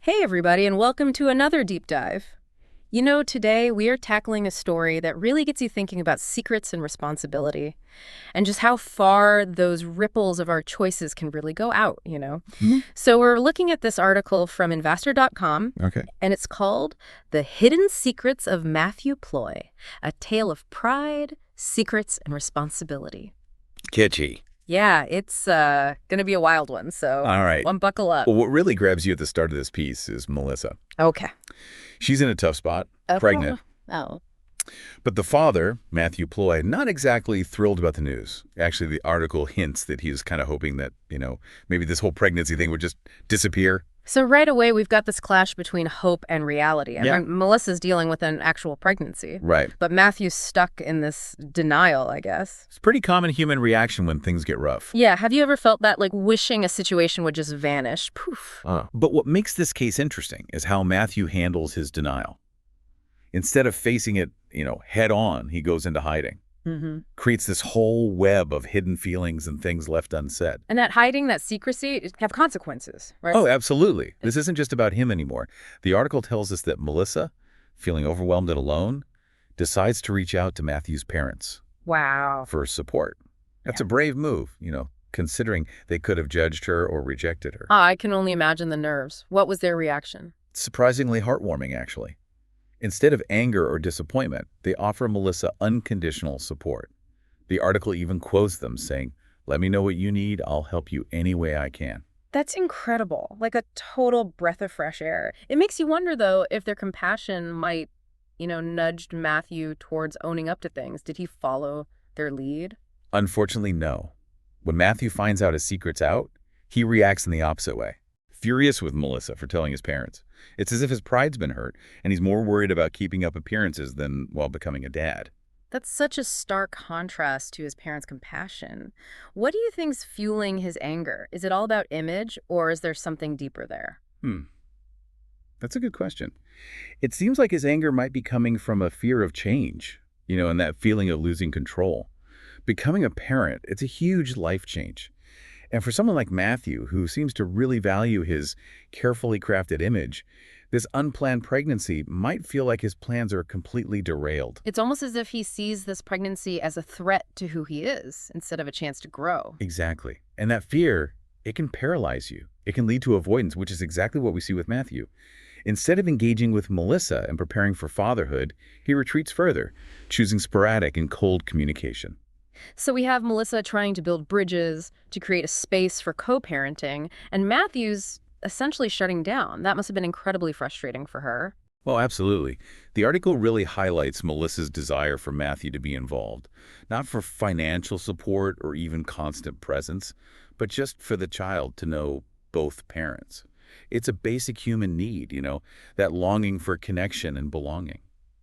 Hey, everybody, and welcome to another deep dive. Today we are tackling a story that really gets you thinking about secrets and responsibility, and just how far those ripples of our choices can really go out. Mhm. So we're looking at this article from investor.com, Okay. and it's called The Hidden Secrets of Matthew Ploy, A Tale of Pride, Secrets, and Responsibility. Kitschy. Yeah, it's going to be a wild one, so All right. buckle up. Well, what really grabs you at the start of this piece is Melissa. Okay. She's in a tough spot, Oh. pregnant. Oh. But the father, Matthew Ploy, not exactly thrilled about the news. Actually, the article hints that he's kind of hoping that, maybe this whole pregnancy thing would just disappear. So right away, we've got this clash between hope and reality. I Yeah. mean, Melissa's dealing with an actual pregnancy. Right. But Matthew's stuck in this denial, I guess. It's a pretty common human reaction when things get rough. Yeah, have you ever felt that, like, wishing a situation would just vanish? Poof. But what makes this case interesting is how Matthew handles his denial. Instead of facing it, head on, he goes into hiding. Mm-hmm. Creates this whole web of hidden feelings and things left unsaid. And that hiding, that secrecy, it have consequences, right? Oh, absolutely. This isn't just about him anymore. The article tells us that Melissa, feeling overwhelmed and alone, decides to reach out to Matthew's parents Wow. for support. That's a brave move, considering they could have judged her or rejected her. I can only imagine the nerves. What was their reaction? Surprisingly heartwarming, actually. Instead of anger or disappointment, they offer Melissa unconditional support. The article even quotes them saying, "Let me know what you need. I'll help you any way I can." That's incredible. Like a total breath of fresh air. It makes you wonder, though, if their compassion might, nudged Matthew towards owning up to things. Did he follow their lead? Unfortunately, no. When Matthew finds out his secret's out, he reacts in the opposite way. Furious with Melissa for telling his parents. It's as if his pride's been hurt, and he's more worried about keeping up appearances than, well, becoming a dad. That's such a stark contrast to his parents' compassion. What do you think's fueling his anger? Is it all about image, or is there something deeper there? That's a good question. It seems like his anger might be coming from a fear of change, and that feeling of losing control. Becoming a parent, it's a huge life change. And for someone like Matthew, who seems to really value his carefully crafted image, this unplanned pregnancy might feel like his plans are completely derailed. It's almost as if he sees this pregnancy as a threat to who he is, instead of a chance to grow. Exactly. And that fear, it can paralyze you. It can lead to avoidance, which is exactly what we see with Matthew. Instead of engaging with Melissa and preparing for fatherhood, he retreats further, choosing sporadic and cold communication. So we have Melissa trying to build bridges to create a space for co-parenting, and Matthew's essentially shutting down. That must have been incredibly frustrating for her. Well, absolutely. The article really highlights Melissa's desire for Matthew to be involved, not for financial support or even constant presence, but just for the child to know both parents. It's a basic human need, that longing for connection and belonging.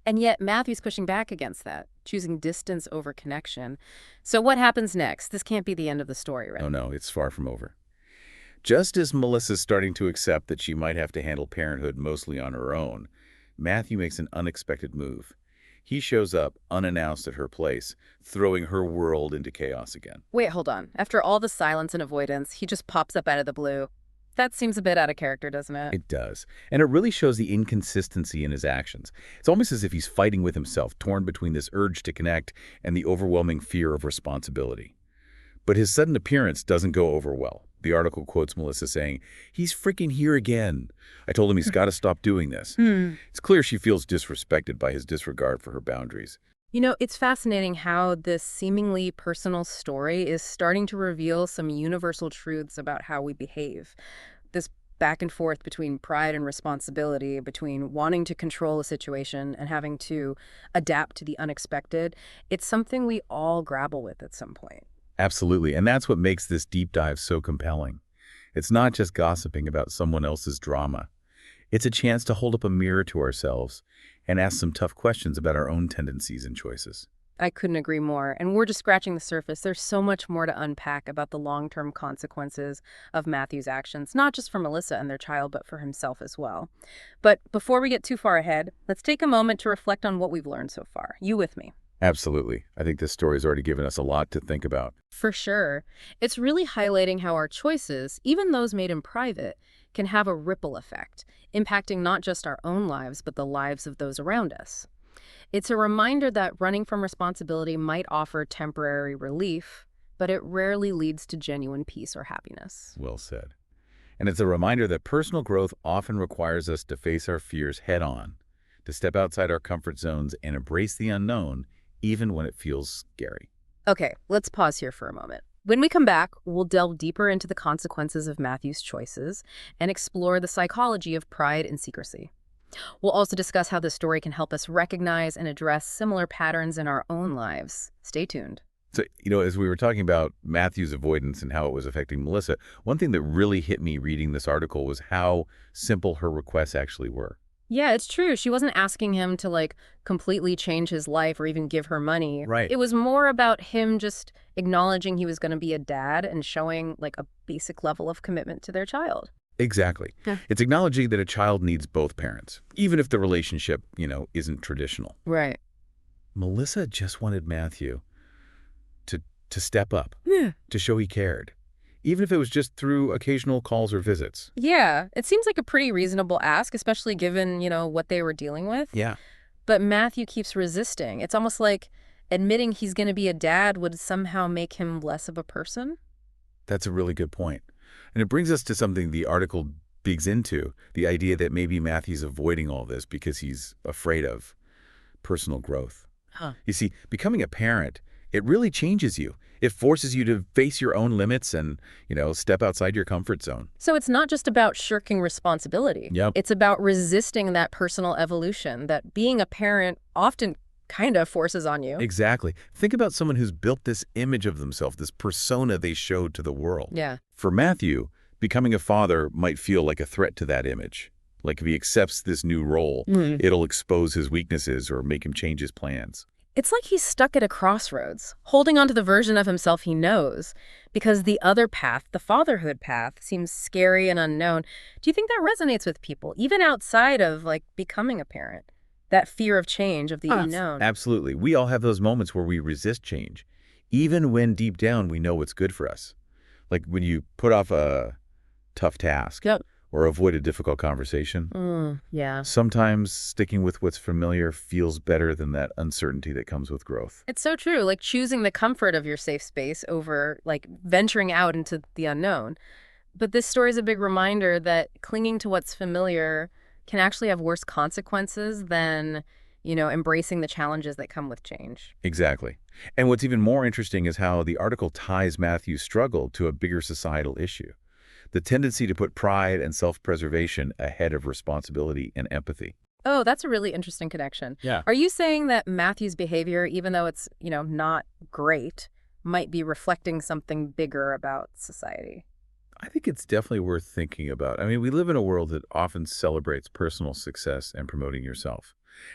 And yet Matthew's pushing back against that, choosing distance over connection. So what happens next? This can't be the end of the story, right? Oh no, it's far from over. Just as Melissa's starting to accept that she might have to handle parenthood mostly on her own, Matthew makes an unexpected move. He shows up unannounced at her place, throwing her world into chaos again. Wait, hold on. After all the silence and avoidance, he just pops up out of the blue. That seems a bit out of character, doesn't it? It does. And it really shows the inconsistency in his actions. It's almost as if he's fighting with himself, torn between this urge to connect and the overwhelming fear of responsibility. But his sudden appearance doesn't go over well. The article quotes Melissa saying, "He's freaking here again. I told him he's got to stop doing this." It's clear she feels disrespected by his disregard for her boundaries. It's fascinating how this seemingly personal story is starting to reveal some universal truths about how we behave. This back and forth between pride and responsibility, between wanting to control a situation and having to adapt to the unexpected, it's something we all grapple with at some point. Absolutely. And that's what makes this deep dive so compelling. It's not just gossiping about someone else's drama. It's a chance to hold up a mirror to ourselves and ask some tough questions about our own tendencies and choices. I couldn't agree more. And we're just scratching the surface. There's so much more to unpack about the long-term consequences of Matthew's actions, not just for Melissa and their child, but for himself as well. But before we get too far ahead, let's take a moment to reflect on what we've learned so far. You with me? Absolutely. I think this story has already given us a lot to think about. For sure. It's really highlighting how our choices, even those made in private, can have a ripple effect, impacting not just our own lives, but the lives of those around us. It's a reminder that running from responsibility might offer temporary relief, but it rarely leads to genuine peace or happiness. Well said. And it's a reminder that personal growth often requires us to face our fears head on, to step outside our comfort zones and embrace the unknown, even when it feels scary. Okay, let's pause here for a moment. When we come back, we'll delve deeper into the consequences of Matthew's choices and explore the psychology of pride and secrecy. We'll also discuss how this story can help us recognize and address similar patterns in our own lives. Stay tuned. So, as we were talking about Matthew's avoidance and how it was affecting Melissa, one thing that really hit me reading this article was how simple her requests actually were. Yeah, it's true. She wasn't asking him to, completely change his life or even give her money. Right. It was more about him just acknowledging he was going to be a dad and showing, a basic level of commitment to their child. Exactly. Yeah. It's acknowledging that a child needs both parents, even if the relationship, isn't traditional. Right. Melissa just wanted Matthew to step up, Yeah. to show he cared, even if it was just through occasional calls or visits. Yeah, it seems like a pretty reasonable ask, especially given, what they were dealing with. Yeah. But Matthew keeps resisting. It's almost like admitting he's going to be a dad would somehow make him less of a person. That's a really good point. And it brings us to something the article digs into, the idea that maybe Matthew's avoiding all this because he's afraid of personal growth. Huh. You see, becoming a parent, it really changes you. It forces you to face your own limits and, step outside your comfort zone. So it's not just about shirking responsibility. Yep. It's about resisting that personal evolution that being a parent often kind of forces on you. Exactly. Think about someone who's built this image of themselves, this persona they showed to the world. Yeah. For Matthew, becoming a father might feel like a threat to that image. Like if he accepts this new role, it'll expose his weaknesses or make him change his plans. It's like he's stuck at a crossroads, holding on to the version of himself he knows, because the other path, the fatherhood path, seems scary and unknown. Do you think that resonates with people, even outside of, becoming a parent? That fear of change, of the unknown. Absolutely. We all have those moments where we resist change, even when deep down we know what's good for us. Like when you put off a tough task Yep. or avoid a difficult conversation. Yeah. Sometimes sticking with what's familiar feels better than that uncertainty that comes with growth. It's so true, choosing the comfort of your safe space over, venturing out into the unknown. But this story is a big reminder that clinging to what's familiar can actually have worse consequences than, embracing the challenges that come with change. Exactly. And what's even more interesting is how the article ties Matthew's struggle to a bigger societal issue. The tendency to put pride and self-preservation ahead of responsibility and empathy. Oh, that's a really interesting connection. Yeah. Are you saying that Matthew's behavior, even though it's, not great, might be reflecting something bigger about society? I think it's definitely worth thinking about. I mean, we live in a world that often celebrates personal success and promoting yourself.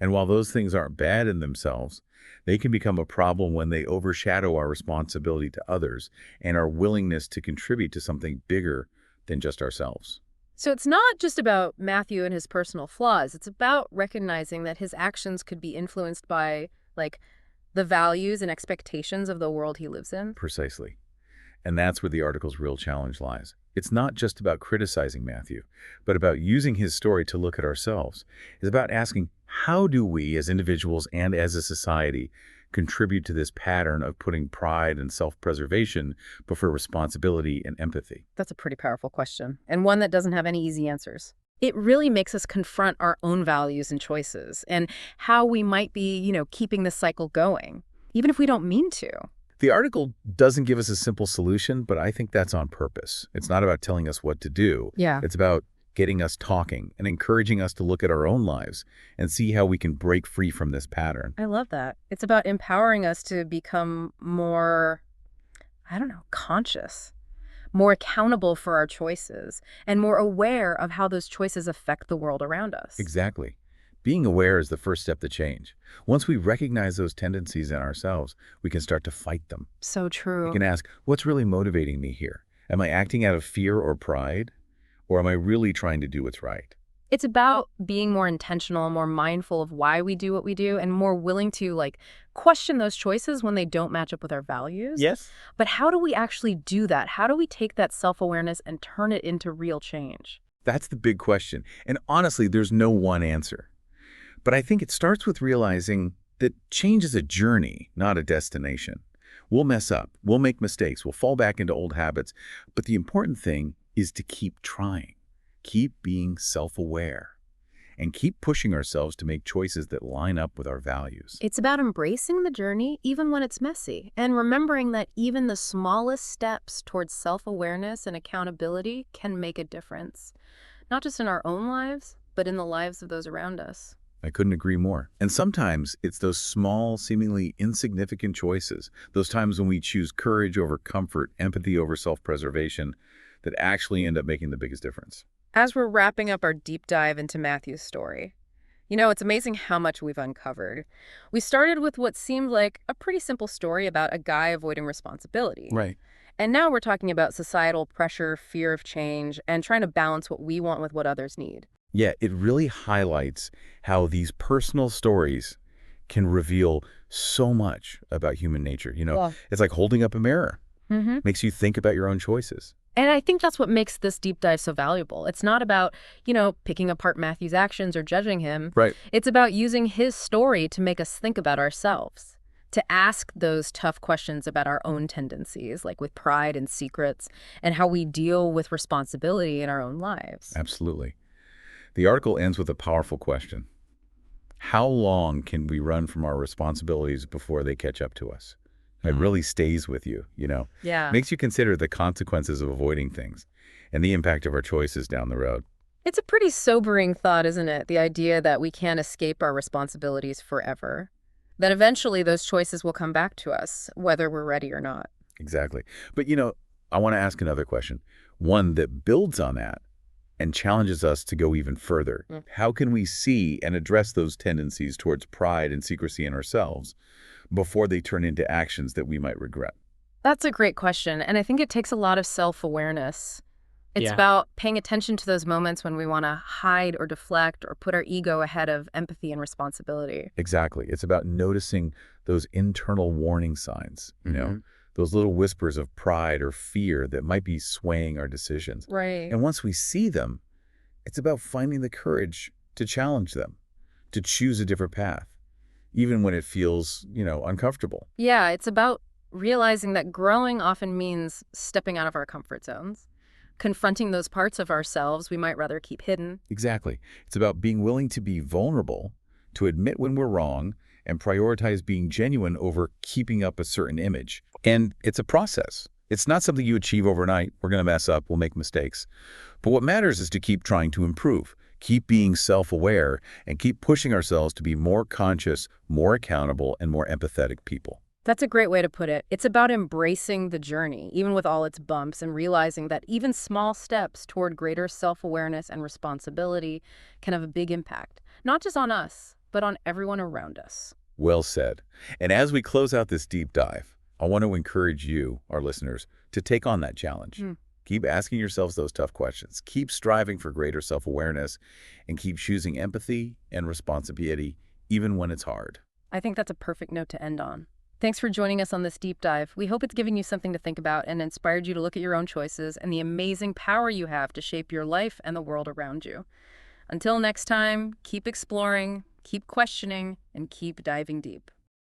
And while those things aren't bad in themselves, they can become a problem when they overshadow our responsibility to others and our willingness to contribute to something bigger than just ourselves. So it's not just about Matthew and his personal flaws. It's about recognizing that his actions could be influenced by, the values and expectations of the world he lives in. Precisely. And that's where the article's real challenge lies. It's not just about criticizing Matthew, but about using his story to look at ourselves. It's about asking, how do we as individuals and as a society contribute to this pattern of putting pride and self-preservation before responsibility and empathy? That's a pretty powerful question, and one that doesn't have any easy answers. It really makes us confront our own values and choices and how we might be, keeping this cycle going, even if we don't mean to. The article doesn't give us a simple solution, but I think that's on purpose. It's not about telling us what to do. Yeah. It's about getting us talking and encouraging us to look at our own lives and see how we can break free from this pattern. I love that. It's about empowering us to become more, conscious, more accountable for our choices, and more aware of how those choices affect the world around us. Exactly. Being aware is the first step to change. Once we recognize those tendencies in ourselves, we can start to fight them. So true. We can ask, what's really motivating me here? Am I acting out of fear or pride? Or am I really trying to do what's right? It's about being more intentional, more mindful of why we do what we do, and more willing to, question those choices when they don't match up with our values. Yes. But how do we actually do that? How do we take that self-awareness and turn it into real change? That's the big question. And honestly, there's no one answer. But I think it starts with realizing that change is a journey, not a destination. We'll mess up, we'll make mistakes, we'll fall back into old habits. But the important thing is to keep trying, keep being self-aware, and keep pushing ourselves to make choices that line up with our values. It's about embracing the journey, even when it's messy, and remembering that even the smallest steps towards self-awareness and accountability can make a difference, not just in our own lives, but in the lives of those around us. I couldn't agree more. And sometimes it's those small, seemingly insignificant choices, those times when we choose courage over comfort, empathy over self-preservation, that actually end up making the biggest difference. As we're wrapping up our deep dive into Matthew's story, it's amazing how much we've uncovered. We started with what seemed like a pretty simple story about a guy avoiding responsibility. Right. And now we're talking about societal pressure, fear of change, and trying to balance what we want with what others need. Yeah, it really highlights how these personal stories can reveal so much about human nature. Yeah. It's like holding up a mirror, Mm-hmm. makes you think about your own choices. And I think that's what makes this deep dive so valuable. It's not about, picking apart Matthew's actions or judging him. Right. It's about using his story to make us think about ourselves, to ask those tough questions about our own tendencies, like with pride and secrets, and how we deal with responsibility in our own lives. Absolutely. The article ends with a powerful question. How long can we run from our responsibilities before they catch up to us? It really stays with you. Yeah. Makes you consider the consequences of avoiding things and the impact of our choices down the road. It's a pretty sobering thought, isn't it? The idea that we can't escape our responsibilities forever. That eventually those choices will come back to us, whether we're ready or not. Exactly. But, I want to ask another question, one that builds on that and challenges us to go even further. How can we see and address those tendencies towards pride and secrecy in ourselves before they turn into actions that we might regret? That's a great question, and I think it takes a lot of self-awareness. It's Yeah. about paying attention to those moments when we want to hide or deflect or put our ego ahead of empathy and responsibility. Exactly. It's about noticing those internal warning signs, those little whispers of pride or fear that might be swaying our decisions. Right. And once we see them, it's about finding the courage to challenge them, to choose a different path, even when it feels, uncomfortable. Yeah, it's about realizing that growing often means stepping out of our comfort zones, confronting those parts of ourselves we might rather keep hidden. Exactly. It's about being willing to be vulnerable, to admit when we're wrong, and prioritize being genuine over keeping up a certain image. And it's a process. It's not something you achieve overnight. We're going to mess up. We'll make mistakes. But what matters is to keep trying to improve, keep being self-aware, and keep pushing ourselves to be more conscious, more accountable, and more empathetic people. That's a great way to put it. It's about embracing the journey, even with all its bumps, and realizing that even small steps toward greater self-awareness and responsibility can have a big impact, not just on us, but on everyone around us. Well said. And as we close out this deep dive, I want to encourage you, our listeners, to take on that challenge. Keep asking yourselves those tough questions. Keep striving for greater self-awareness, and keep choosing empathy and responsibility, even when it's hard. I think that's a perfect note to end on. Thanks for joining us on this deep dive. We hope it's given you something to think about and inspired you to look at your own choices and the amazing power you have to shape your life and the world around you. Until next time, keep exploring, keep questioning, and keep diving deep.